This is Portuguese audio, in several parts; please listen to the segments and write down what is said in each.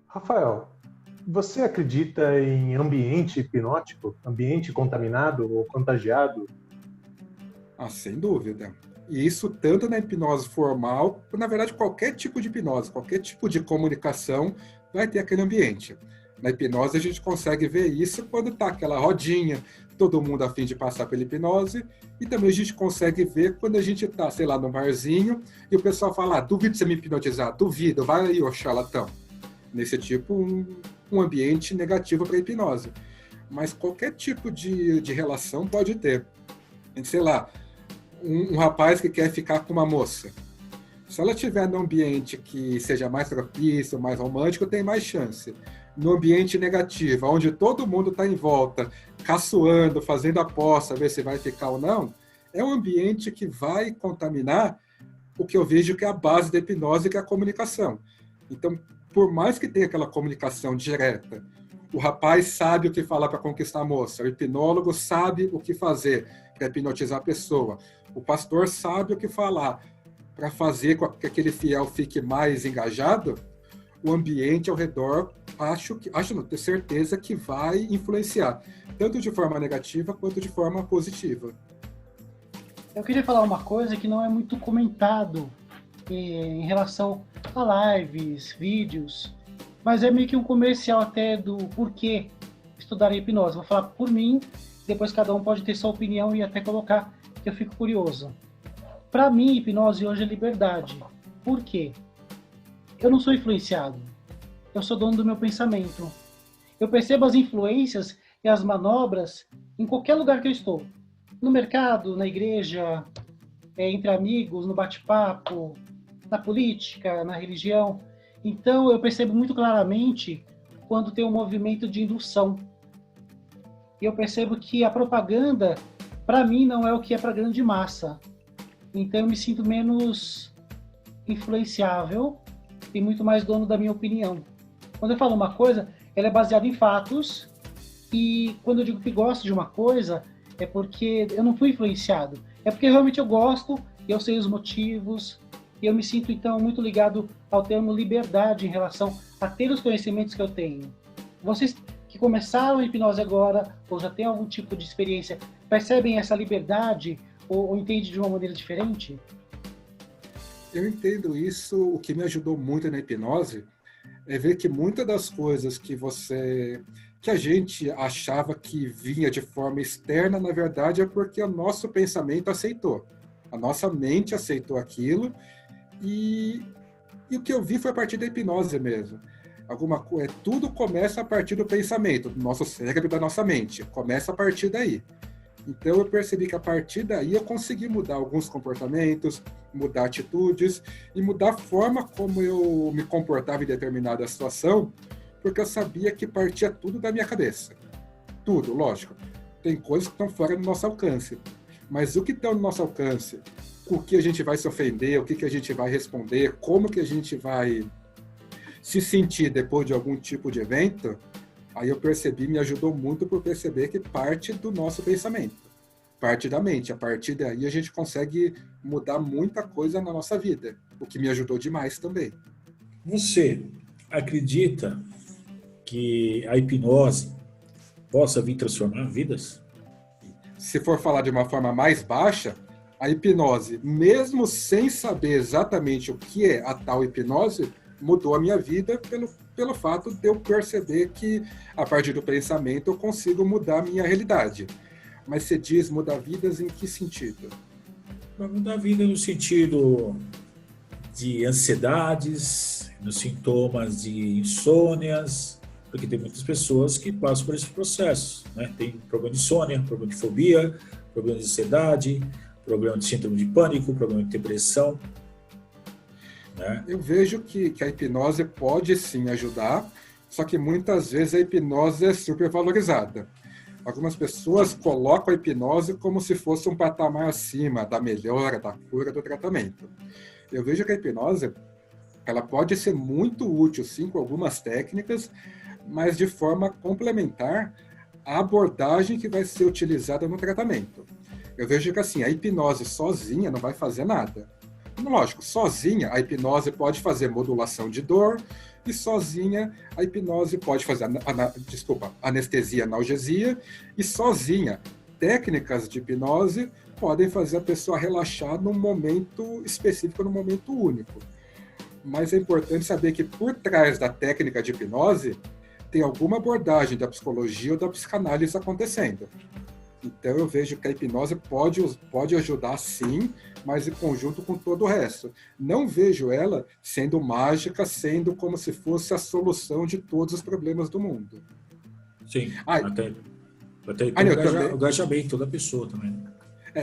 Rafael, você acredita em ambiente hipnótico, ambiente contaminado ou contagiado? Ah, sem dúvida. E isso tanto na hipnose formal, na verdade, qualquer tipo de hipnose, qualquer tipo de comunicação vai ter aquele ambiente. Na hipnose a gente consegue ver isso quando está aquela rodinha, todo mundo a fim de passar pela hipnose, e também a gente consegue ver quando a gente está, sei lá, num barzinho, e o pessoal fala, duvido você me hipnotizar, duvido, vai aí, ô charlatão. Nesse tipo, um ambiente negativo para a hipnose. Mas qualquer tipo de relação pode ter. Sei lá, um rapaz que quer ficar com uma moça. Se ela estiver num ambiente que seja mais propício, mais romântico, tem mais chance. No ambiente negativo, onde todo mundo está em volta, caçoando, fazendo aposta, ver se vai ficar ou não, é um ambiente que vai contaminar o que eu vejo que é a base da hipnose, que é a comunicação. Então, por mais que tenha aquela comunicação direta, o rapaz sabe o que falar para conquistar a moça, o hipnólogo sabe o que fazer para hipnotizar a pessoa, o pastor sabe o que falar para fazer com que aquele fiel fique mais engajado, o ambiente ao redor, acho não, tenho certeza que vai influenciar, tanto de forma negativa quanto de forma positiva. Eu queria falar uma coisa que não é muito comentado em relação a lives, vídeos, mas é meio que um comercial até do porquê estudar hipnose. Vou falar por mim, depois cada um pode ter sua opinião e até colocar que eu fico curioso. Para mim, hipnose hoje é liberdade. Por quê? Eu não sou influenciado. Eu sou dono do meu pensamento. Eu percebo as influências e as manobras em qualquer lugar que eu estou. No mercado, na igreja, entre amigos, no bate-papo, na política, na religião. Então, eu percebo muito claramente quando tem um movimento de indução. E eu percebo que a propaganda, para mim, não é o que é para a grande massa. Então, eu me sinto menos influenciável e muito mais dono da minha opinião. Quando eu falo uma coisa, ela é baseada em fatos, e quando eu digo que gosto de uma coisa, é porque eu não fui influenciado. É porque realmente eu gosto, eu sei os motivos, e eu me sinto, então, muito ligado ao termo liberdade em relação a ter os conhecimentos que eu tenho. Vocês que começaram a hipnose agora, ou já têm algum tipo de experiência, percebem essa liberdade ou entendem de uma maneira diferente? Eu entendo isso, o que me ajudou muito na hipnose é ver que muitas das coisas que a gente achava que vinha de forma externa, na verdade é porque o nosso pensamento aceitou. A nossa mente aceitou aquilo e, e o que eu vi foi a partir da hipnose mesmo. Tudo começa a partir do pensamento, do nosso cérebro e da nossa mente. Começa a partir daí. Então eu percebi que a partir daí eu consegui mudar alguns comportamentos, mudar atitudes e mudar a forma como eu me comportava em determinada situação, porque eu sabia que partia tudo da minha cabeça. Tudo, lógico. Tem coisas que estão fora do nosso alcance. Mas o que está no nosso alcance, o que a gente vai se ofender, o que a gente vai responder, como que a gente vai se sentir depois de algum tipo de evento, aí eu percebi, me ajudou muito por perceber que parte do nosso pensamento, parte da mente. A partir daí a gente consegue mudar muita coisa na nossa vida, o que me ajudou demais também. Você acredita que a hipnose possa vir transformar vidas? Se for falar de uma forma mais baixa, a hipnose, mesmo sem saber exatamente o que é a tal hipnose, mudou a minha vida pelo fato de eu perceber que, a partir do pensamento, eu consigo mudar a minha realidade. Mas você diz mudar vidas em que sentido? Vai mudar a vida no sentido de ansiedades, nos sintomas de insônias, porque tem muitas pessoas que passam por esse processo, né? Tem problema de insônia, problema de fobia, problema de ansiedade, problema de síndrome de pânico, problema de depressão. Né? Eu vejo que a hipnose pode sim ajudar, só que muitas vezes a hipnose é supervalorizada. Algumas pessoas colocam a hipnose como se fosse um patamar acima da melhora, da cura, do tratamento. Eu vejo que a hipnose ela pode ser muito útil, sim, com algumas técnicas, mas de forma complementar à abordagem que vai ser utilizada no tratamento. Eu vejo que assim, a hipnose sozinha não vai fazer nada. Lógico, sozinha a hipnose pode fazer modulação de dor e sozinha a hipnose pode fazer, anestesia, analgesia, e sozinha técnicas de hipnose podem fazer a pessoa relaxar num momento específico, num momento único. Mas é importante saber que por trás da técnica de hipnose tem alguma abordagem da psicologia ou da psicanálise acontecendo. Então eu vejo que a hipnose pode ajudar sim, mas em conjunto com todo o resto. Não vejo ela sendo mágica, sendo como se fosse a solução de todos os problemas do mundo. Sim, até o engajamento da pessoa também.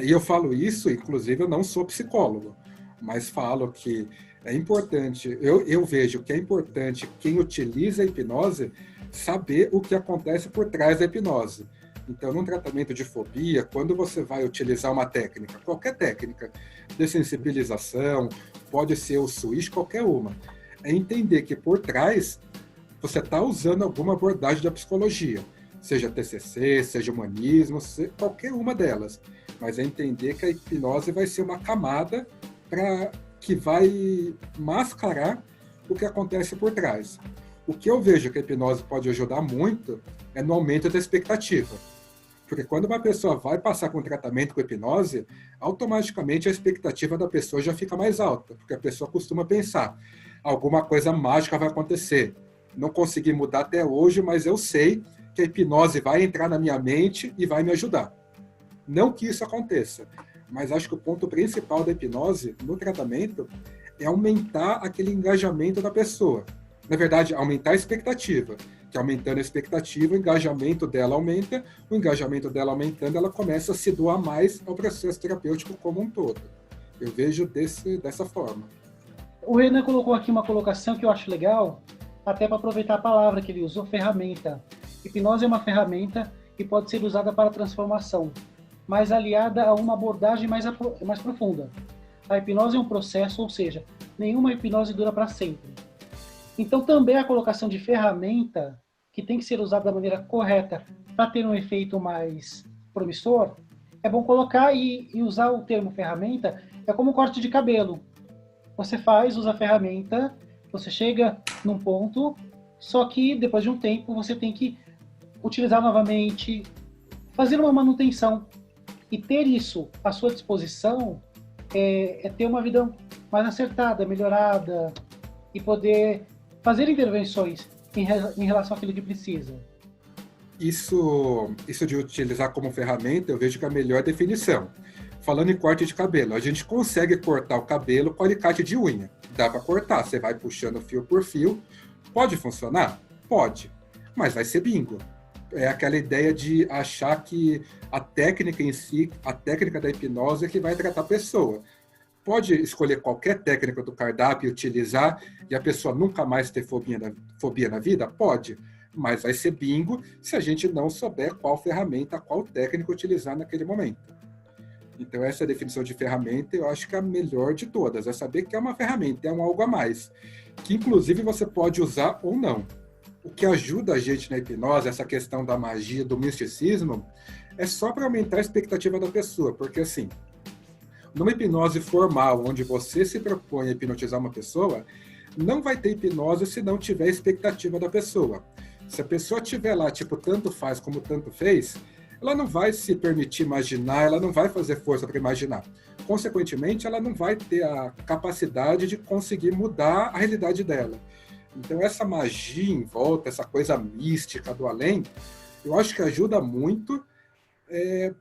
E eu falo isso, inclusive eu não sou psicólogo, mas falo que é importante, eu vejo que é importante quem utiliza a hipnose saber o que acontece por trás da hipnose. Então, num tratamento de fobia, quando você vai utilizar uma técnica, qualquer técnica, dessensibilização, pode ser o switch, qualquer uma, é entender que por trás você está usando alguma abordagem da psicologia, seja TCC, seja humanismo, qualquer uma delas. Mas é entender que a hipnose vai ser uma camada que vai mascarar o que acontece por trás. O que eu vejo que a hipnose pode ajudar muito é no aumento da expectativa. Porque quando uma pessoa vai passar com tratamento com hipnose, automaticamente a expectativa da pessoa já fica mais alta, porque a pessoa costuma pensar, alguma coisa mágica vai acontecer. Não consegui mudar até hoje, mas eu sei que a hipnose vai entrar na minha mente e vai me ajudar. Não que isso aconteça, mas acho que o ponto principal da hipnose no tratamento é aumentar aquele engajamento da pessoa. Na verdade, aumentar a expectativa, que aumentando a expectativa, o engajamento dela aumenta, o engajamento dela aumentando, ela começa a se doar mais ao processo terapêutico como um todo. Eu vejo dessa forma. O Renan colocou aqui uma colocação que eu acho legal, até para aproveitar a palavra que ele usou, ferramenta. Hipnose é uma ferramenta que pode ser usada para transformação, mas aliada a uma abordagem mais profunda. A hipnose é um processo, ou seja, nenhuma hipnose dura para sempre. Então, também a colocação de ferramenta, que tem que ser usada da maneira correta para ter um efeito mais promissor, é bom colocar e usar o termo ferramenta, é como um corte de cabelo. Você usa a ferramenta, você chega num ponto, só que depois de um tempo você tem que utilizar novamente, fazer uma manutenção. E ter isso à sua disposição é ter uma vida mais acertada, melhorada, e poder fazer intervenções em relação àquilo que precisa. Isso de utilizar como ferramenta, eu vejo que é a melhor definição. Falando em corte de cabelo, a gente consegue cortar o cabelo com alicate de unha. Dá para cortar, você vai puxando fio por fio. Pode funcionar? Pode, mas vai ser bingo. É aquela ideia de achar que a técnica em si, a técnica da hipnose é que vai tratar a pessoa. Pode escolher qualquer técnica do cardápio e utilizar e a pessoa nunca mais ter fobia na vida? Pode, mas vai ser bingo se a gente não souber qual ferramenta, qual técnica utilizar naquele momento. Então essa definição de ferramenta eu acho que é a melhor de todas, é saber que é uma ferramenta, é um algo a mais, que inclusive você pode usar ou não. O que ajuda a gente na hipnose, essa questão da magia, do misticismo, é só para aumentar a expectativa da pessoa, porque assim, numa hipnose formal, onde você se propõe a hipnotizar uma pessoa, não vai ter hipnose se não tiver expectativa da pessoa. Se a pessoa estiver lá, tipo, tanto faz como tanto fez, ela não vai se permitir imaginar, ela não vai fazer força para imaginar. Consequentemente, ela não vai ter a capacidade de conseguir mudar a realidade dela. Então, essa magia em volta, essa coisa mística do além, eu acho que ajuda muito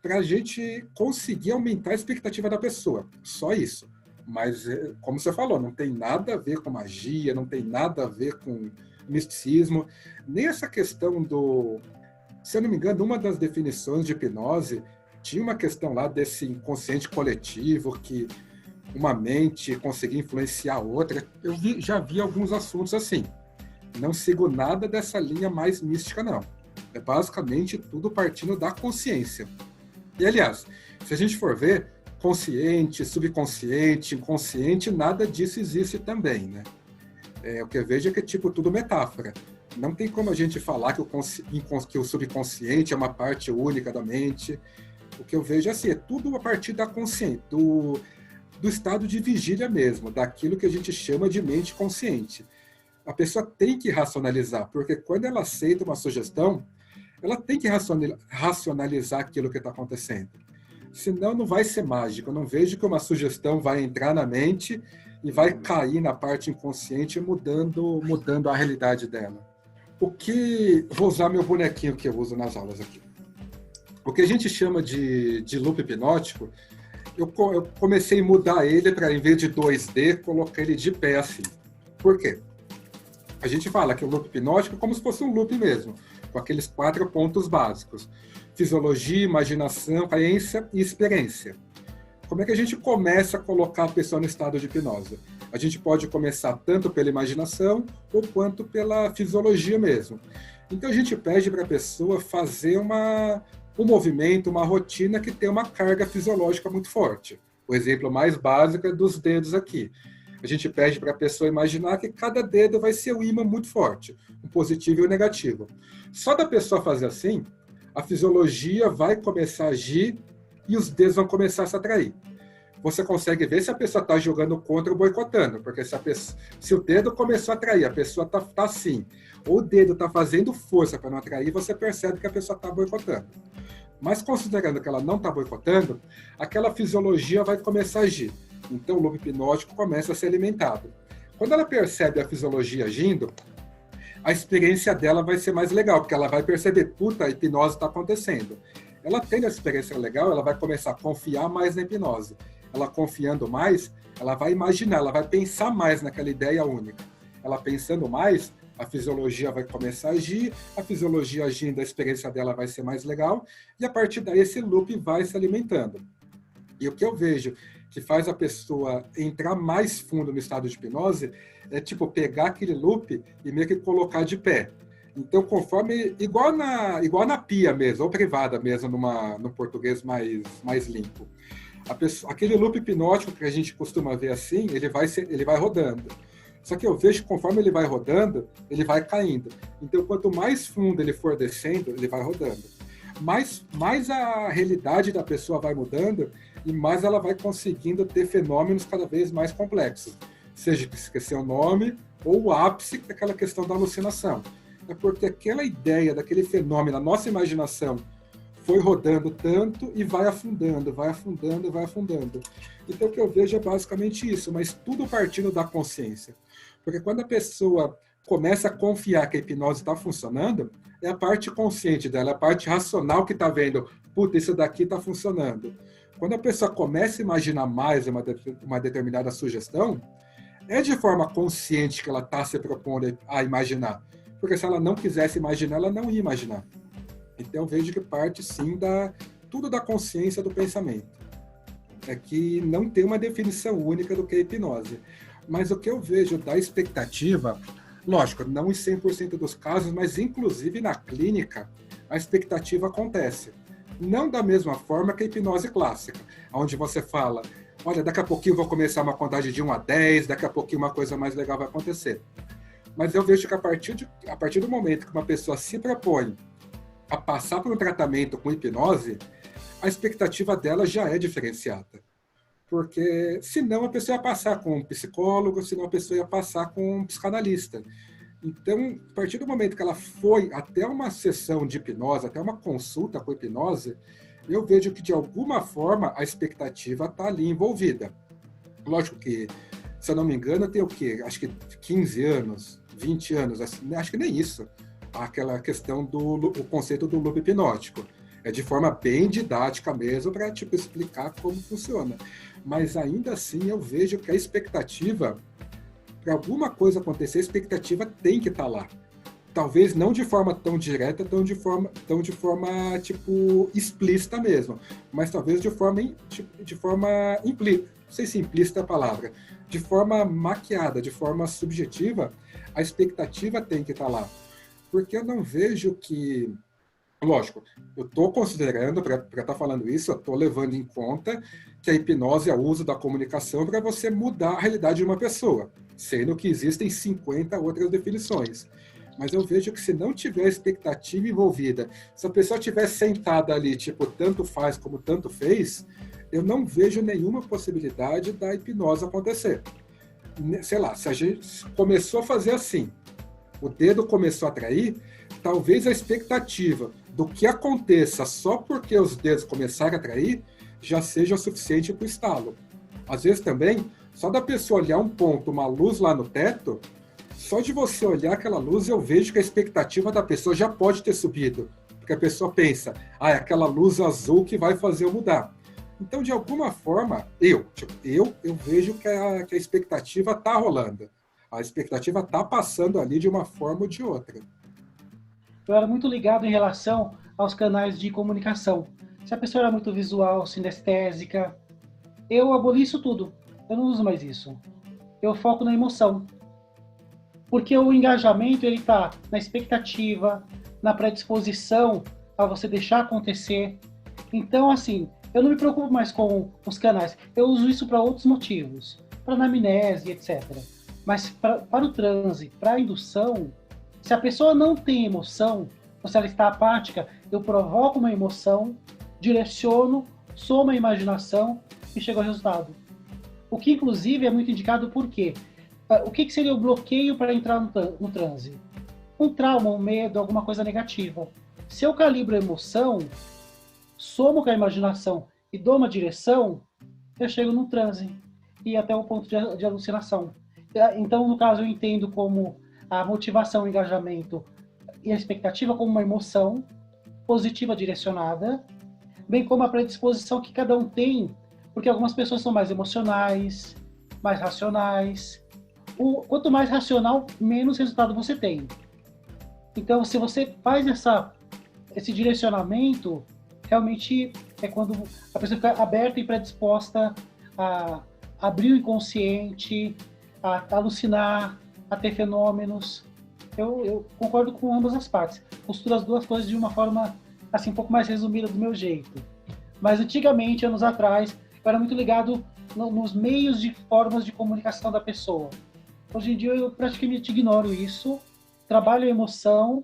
para a gente conseguir aumentar a expectativa da pessoa. Só isso. Mas, como você falou, não tem nada a ver com magia, não tem nada a ver com misticismo, nem essa questão do... Se eu não me engano, uma das definições de hipnose tinha uma questão lá desse inconsciente coletivo, que uma mente conseguia influenciar a outra. Eu já vi alguns assuntos assim. Não sigo nada dessa linha mais mística, não. É basicamente tudo partindo da consciência. E, aliás, se a gente for ver, consciente, subconsciente, inconsciente, nada disso existe também, né? O que eu vejo é que é tipo tudo metáfora. Não tem como a gente falar que o subconsciente é uma parte única da mente. O que eu vejo é assim, é tudo a partir da consciência, do estado de vigília mesmo, daquilo que a gente chama de mente consciente. A pessoa tem que racionalizar, porque quando ela aceita uma sugestão, ela tem que racionalizar aquilo que está acontecendo. Senão não vai ser mágico. Eu não vejo que uma sugestão vai entrar na mente e vai cair na parte inconsciente, mudando a realidade dela. Vou usar meu bonequinho que eu uso nas aulas aqui. O que a gente chama de loop hipnótico, eu comecei a mudar ele para, em vez de 2D, colocar ele de pé assim. Por quê? A gente fala que o loop hipnótico é como se fosse um loop mesmo, com aqueles 4 pontos básicos: fisiologia, imaginação, crença e experiência. Como é que a gente começa a colocar a pessoa no estado de hipnose? A gente pode começar tanto pela imaginação ou quanto pela fisiologia mesmo. Então a gente pede para a pessoa fazer um movimento, uma rotina que tem uma carga fisiológica muito forte. O exemplo mais básico é dos dedos aqui. A gente pede para a pessoa imaginar que cada dedo vai ser um ímã muito forte, um positivo e um negativo. Só da pessoa fazer assim, a fisiologia vai começar a agir e os dedos vão começar a se atrair. Você consegue ver se a pessoa está jogando contra ou boicotando, porque se o dedo começou a atrair, a pessoa está assim, ou o dedo está fazendo força para não atrair, você percebe que a pessoa está boicotando. Mas considerando que ela não está boicotando, aquela fisiologia vai começar a agir. Então o loop hipnótico começa a ser alimentado. Quando ela percebe a fisiologia agindo, a experiência dela vai ser mais legal, porque ela vai perceber, puta, a hipnose está acontecendo. Ela tendo a experiência legal, ela vai começar a confiar mais na hipnose. Ela confiando mais, ela vai imaginar, ela vai pensar mais naquela ideia única. Ela pensando mais, a fisiologia vai começar a agir, a fisiologia agindo, a experiência dela vai ser mais legal, e a partir daí esse loop vai se alimentando. E o que eu vejo que faz a pessoa entrar mais fundo no estado de hipnose é tipo pegar aquele loop e meio que colocar de pé. Então, conforme, igual na pia mesmo, ou privada mesmo, no português mais limpo. Aquele loop hipnótico que a gente costuma ver assim, ele vai rodando. Só que eu vejo que conforme ele vai rodando, ele vai caindo. Então, quanto mais fundo ele for descendo, ele vai rodando. Mais a realidade da pessoa vai mudando e mais ela vai conseguindo ter fenômenos cada vez mais complexos. Seja que esquecer o nome ou o ápice daquela questão da alucinação. É porque aquela ideia daquele fenômeno, a nossa imaginação, foi rodando tanto e vai afundando, vai afundando, vai afundando. Então o que eu vejo é basicamente isso, mas tudo partindo da consciência. Porque quando a pessoa começa a confiar que a hipnose está funcionando, é a parte consciente dela, a parte racional que está vendo, puta, isso daqui está funcionando. Quando a pessoa começa a imaginar mais uma determinada sugestão, é de forma consciente que ela está se propondo a imaginar. Porque se ela não quisesse imaginar, ela não ia imaginar. Então eu vejo que parte sim tudo da consciência do pensamento. É que não tem uma definição única do que é hipnose. Mas o que eu vejo da expectativa, lógico, não em 100% dos casos, mas inclusive na clínica, a expectativa acontece. Não da mesma forma que a hipnose clássica, onde você fala, olha, daqui a pouquinho eu vou começar uma contagem de 1 a 10, daqui a pouquinho uma coisa mais legal vai acontecer. Mas eu vejo que a partir do momento que uma pessoa se propõe a passar por um tratamento com hipnose, a expectativa dela já é diferenciada. Porque senão a pessoa ia passar com um psicólogo, senão a pessoa ia passar com um psicanalista. Então, a partir do momento que ela foi até uma sessão de hipnose, até uma consulta com hipnose, eu vejo que de alguma forma a expectativa está ali envolvida. Lógico que, se eu não me engano, tem o quê? Acho que 15 anos, 20 anos, acho que nem isso. Aquela questão o conceito do loop hipnótico. É de forma bem didática mesmo para explicar como funciona. Mas ainda assim eu vejo que a expectativa, para alguma coisa acontecer, a expectativa tem que estar lá. Talvez não de forma tão direta, tão de forma explícita mesmo, mas talvez de forma implícita, não sei se implícita é a palavra, de forma maquiada, de forma subjetiva, a expectativa tem que estar lá. Porque eu não vejo que... Lógico, eu estou considerando, para estar falando isso, eu estou levando em conta que a hipnose é o uso da comunicação para você mudar a realidade de uma pessoa, sendo que existem 50 outras definições. Mas eu vejo que se não tiver expectativa envolvida, se a pessoa estiver sentada ali, tanto faz como tanto fez, eu não vejo nenhuma possibilidade da hipnose acontecer. Sei lá, se a gente começou a fazer assim, o dedo começou a atrair, talvez a expectativa do que aconteça só porque os dedos começaram a atrair já seja o suficiente para o estalo. Às vezes também, só da pessoa olhar um ponto, uma luz lá no teto, só de você olhar aquela luz, eu vejo que a expectativa da pessoa já pode ter subido. Porque a pessoa pensa, é aquela luz azul que vai fazer eu mudar. Então, de alguma forma, eu vejo que a expectativa está rolando. A expectativa está passando ali de uma forma ou de outra. Eu era muito ligado em relação aos canais de comunicação. Se a pessoa era muito visual, sinestésica, eu aboli isso tudo. Eu não uso mais isso. Eu foco na emoção. Porque o engajamento, ele está na expectativa, na predisposição a você deixar acontecer. Então, assim, eu não me preocupo mais com os canais. Eu uso isso para outros motivos. Para anamnese, etc. Mas para o transe, para a indução, se a pessoa não tem emoção, ou se ela está apática, eu provoco uma emoção, direciono, somo a imaginação e chego ao resultado. O que, inclusive, é muito indicado por quê? O que seria o bloqueio para entrar no transe? Um trauma, um medo, alguma coisa negativa. Se eu calibro a emoção, somo com a imaginação e dou uma direção, eu chego no transe e até o ponto de alucinação. Então, no caso, eu entendo como a motivação, o engajamento e a expectativa como uma emoção positiva direcionada, bem como a predisposição que cada um tem, porque algumas pessoas são mais emocionais, mais racionais. Quanto mais racional, menos resultado você tem. Então, se você faz esse direcionamento, realmente é quando a pessoa fica aberta e predisposta a abrir o inconsciente, a alucinar, a ter fenômenos. Eu concordo com ambas as partes. Costuro as duas coisas de uma forma assim, um pouco mais resumida do meu jeito. Mas antigamente, anos atrás, eu era muito ligado nos meios de formas de comunicação da pessoa. Hoje em dia eu praticamente ignoro isso, trabalho a emoção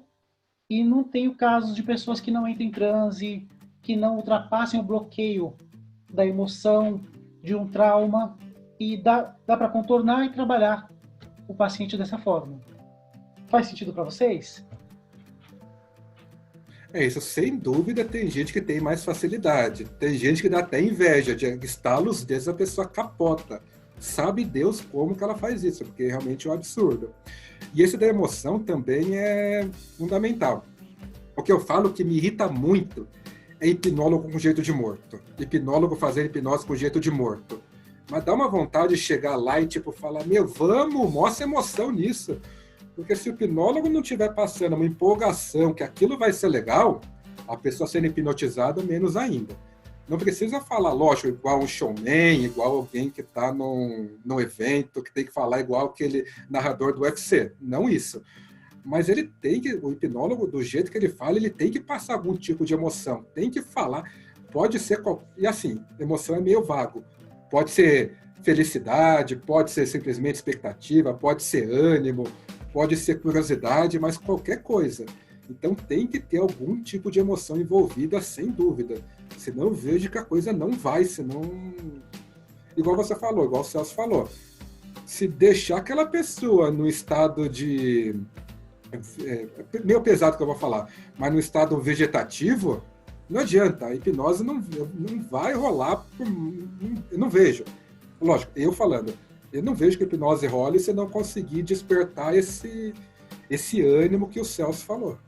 e não tenho casos de pessoas que não entram em transe, que não ultrapassem o bloqueio da emoção, de um trauma, e dá para contornar e trabalhar o paciente dessa forma. Faz sentido para vocês? Isso, sem dúvida, tem gente que tem mais facilidade. Tem gente que dá até inveja de estalar os dedos, a pessoa capota. Sabe Deus como que ela faz isso, porque realmente é um absurdo. E esse da emoção também é fundamental. O que eu falo que me irrita muito é hipnólogo com jeito de morto. Hipnólogo fazer hipnose com jeito de morto. Mas dá uma vontade de chegar lá e falar, vamos, mostra emoção nisso. Porque se o hipnólogo não estiver passando uma empolgação que aquilo vai ser legal, a pessoa sendo hipnotizada, menos ainda. Não precisa falar, lógico, igual um showman, igual alguém que está num evento, que tem que falar igual aquele narrador do UFC. Não isso. Mas ele tem que, o hipnólogo, do jeito que ele fala, ele tem que passar algum tipo de emoção. Tem que falar. Pode ser... E assim, emoção é meio vago. Pode ser felicidade, pode ser simplesmente expectativa, pode ser ânimo, pode ser curiosidade, mas qualquer coisa. Então tem que ter algum tipo de emoção envolvida, sem dúvida. Senão eu vejo que a coisa não vai, senão... Igual você falou, igual o Celso falou. Se deixar aquela pessoa no estado de... meio pesado que eu vou falar, mas no estado vegetativo, não adianta. A hipnose não vai rolar, eu não vejo. Lógico, eu falando, eu não vejo que a hipnose role se não conseguir despertar esse ânimo que o Celso falou.